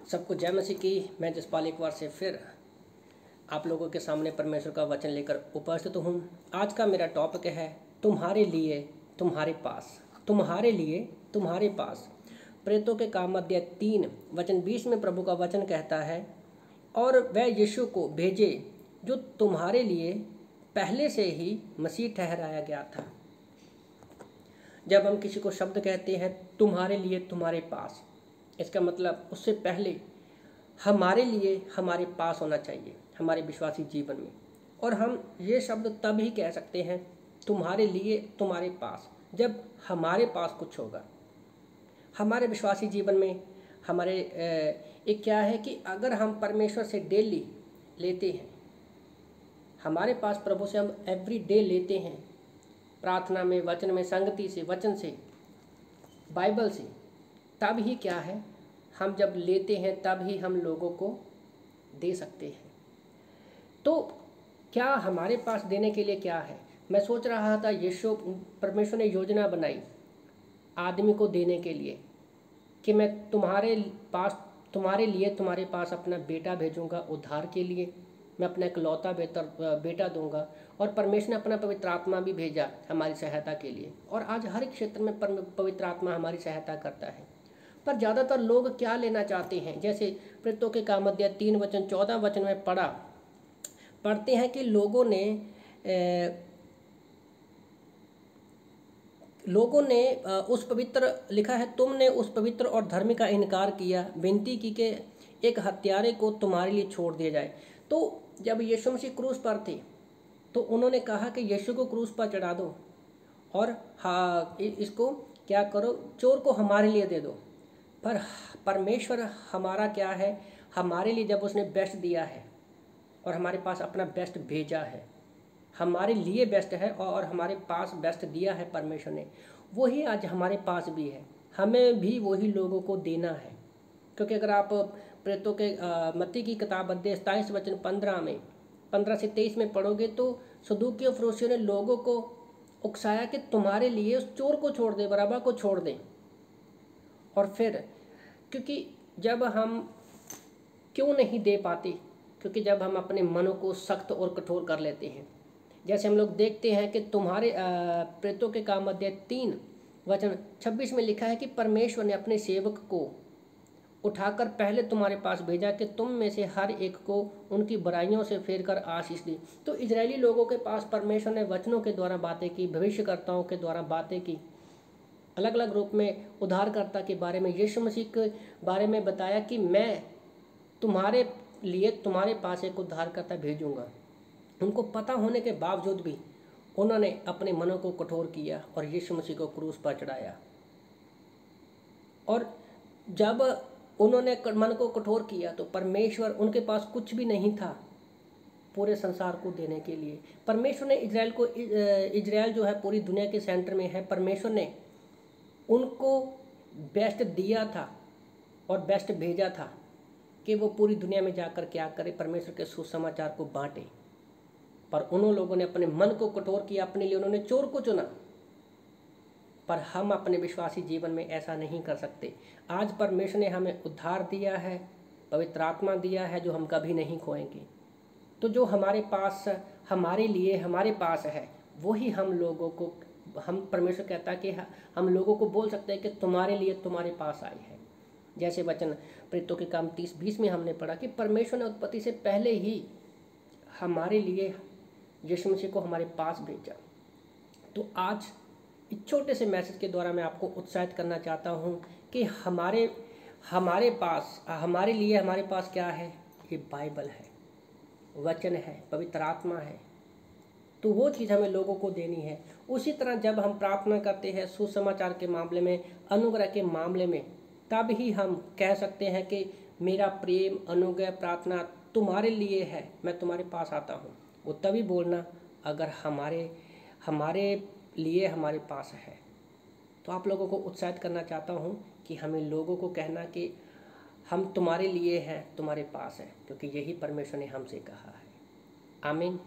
सबको जय मसीह की। मैं जसपाल एक बार से फिर आप लोगों के सामने परमेश्वर का वचन लेकर उपस्थित हूँ। आज का मेरा टॉपिक है तुम्हारे लिए तुम्हारे पास, तुम्हारे लिए तुम्हारे पास। प्रेरितों के काम अध्याय 3 वचन 20 में प्रभु का वचन कहता है, और वह यीशु को भेजे जो तुम्हारे लिए पहले से ही मसीह ठहराया गया था। जब हम किसी को शब्द कहते हैं तुम्हारे लिए तुम्हारे पास, इसका मतलब उससे पहले हमारे लिए हमारे पास होना चाहिए हमारे विश्वासी जीवन में। और हम ये शब्द तब ही कह सकते हैं तुम्हारे लिए तुम्हारे पास जब हमारे पास कुछ होगा। हमारे विश्वासी जीवन में हमारे एक क्या है कि अगर हम परमेश्वर से डेली लेते हैं, हमारे पास प्रभु से हम एवरी डे लेते हैं, प्रार्थना में, वचन में, संगति से, वचन से, बाइबल से, तब ही क्या है हम जब लेते हैं तब ही हम लोगों को दे सकते हैं। तो क्या हमारे पास देने के लिए क्या है? मैं सोच रहा था यीशु परमेश्वर ने योजना बनाई आदमी को देने के लिए कि मैं तुम्हारे लिए तुम्हारे पास अपना बेटा भेजूंगा उद्धार के लिए। मैं अपना इकलौता बेटा दूंगा। और परमेश्वर ने अपना पवित्र आत्मा भी भेजा हमारी सहायता के लिए। और आज हर एक क्षेत्र में पवित्र आत्मा हमारी सहायता करता है। पर ज़्यादातर लोग क्या लेना चाहते हैं? जैसे प्रेरितों के काम अध्याय 3 वचन 14 वचन में पढ़ते हैं कि लोगों ने उस पवित्र, लिखा है, तुमने उस पवित्र और धर्मी का इनकार किया, विनती की कि एक हत्यारे को तुम्हारे लिए छोड़ दिया जाए। तो जब यीशु मसीह क्रूस पर थे तो उन्होंने कहा कि यीशु को क्रूस पर चढ़ा दो और हाँ इसको क्या करो, चोर को हमारे लिए दे दो। पर परमेश्वर हमारा क्या है, हमारे लिए जब उसने बेस्ट दिया है और हमारे पास अपना बेस्ट भेजा है, हमारे लिए बेस्ट है और हमारे पास बेस्ट दिया है परमेश्वर ने, वही आज हमारे पास भी है। हमें भी वही लोगों को देना है। क्योंकि अगर आप प्रेरितों के मत्ती की किताब अध्याय 27 वचन 15 से 23 में पढ़ोगे तो सदूकी और फरीसियों ने लोगों को उकसाया कि तुम्हारे लिए उस चोर को छोड़ दे, बरअब्बा को छोड़ दें। और फिर क्योंकि जब हम क्यों नहीं दे पाते? क्योंकि जब हम अपने मनों को सख्त और कठोर कर लेते हैं। जैसे हम लोग देखते हैं कि तुम्हारे प्रेरितों के काम अध्याय 3 वचन 26 में लिखा है कि परमेश्वर ने अपने सेवक को उठाकर पहले तुम्हारे पास भेजा कि तुम में से हर एक को उनकी बुराइयों से फेर कर आशीष दी। तो इजरायली लोगों के पास परमेश्वर ने वचनों के द्वारा बातें की, भविष्यकर्ताओं के द्वारा बातें की, अलग अलग रूप में उद्धारकर्ता के बारे में, यीशु मसीह के बारे में बताया कि मैं तुम्हारे लिए तुम्हारे पास एक उद्धारकर्ता भेजूंगा। उनको पता होने के बावजूद भी उन्होंने अपने मनों को कठोर किया और यीशु मसीह को क्रूस पर चढ़ाया। और जब उन्होंने मन को कठोर किया तो परमेश्वर, उनके पास कुछ भी नहीं था पूरे संसार को देने के लिए। परमेश्वर ने इजराइल जो है पूरी दुनिया के सेंटर में है, परमेश्वर ने उनको बेस्ट दिया था और बेस्ट भेजा था कि वो पूरी दुनिया में जाकर क्या करे, परमेश्वर के सुसमाचार को बांटे। पर उन लोगों ने अपने मन को कठोर किया, अपने लिए उन्होंने चोर को चुना। पर हम अपने विश्वासी जीवन में ऐसा नहीं कर सकते। आज परमेश्वर ने हमें उद्धार दिया है, पवित्र आत्मा दिया है जो हम कभी नहीं खोएंगे। तो जो हमारे पास हमारे लिए हमारे पास है वही हम लोगों को, हम परमेश्वर कहता है कि हम लोगों को बोल सकते हैं कि तुम्हारे लिए तुम्हारे पास आई है। जैसे वचन प्रेरितों के काम 30-20 में हमने पढ़ा कि परमेश्वर ने उत्पत्ति से पहले ही हमारे लिए यीशु मसीह को हमारे पास भेजा। तो आज इस छोटे से मैसेज के द्वारा मैं आपको उत्साहित करना चाहता हूँ कि हमारे पास हमारे लिए हमारे पास क्या है? ये बाइबल है, वचन है, पवित्र आत्मा है। तो वो चीज़ हमें लोगों को देनी है। उसी तरह जब हम प्रार्थना करते हैं सुसमाचार के मामले में, अनुग्रह के मामले में, तब ही हम कह सकते हैं कि मेरा प्रेम, अनुग्रह, प्रार्थना तुम्हारे लिए है, मैं तुम्हारे पास आता हूँ। वो तभी बोलना अगर हमारे लिए हमारे पास है। तो आप लोगों को उत्साहित करना चाहता हूँ कि हमें लोगों को कहना कि हम तुम्हारे लिए हैं, तुम्हारे पास है, क्योंकि यही परमेश्वर ने हमसे कहा है। आमीन।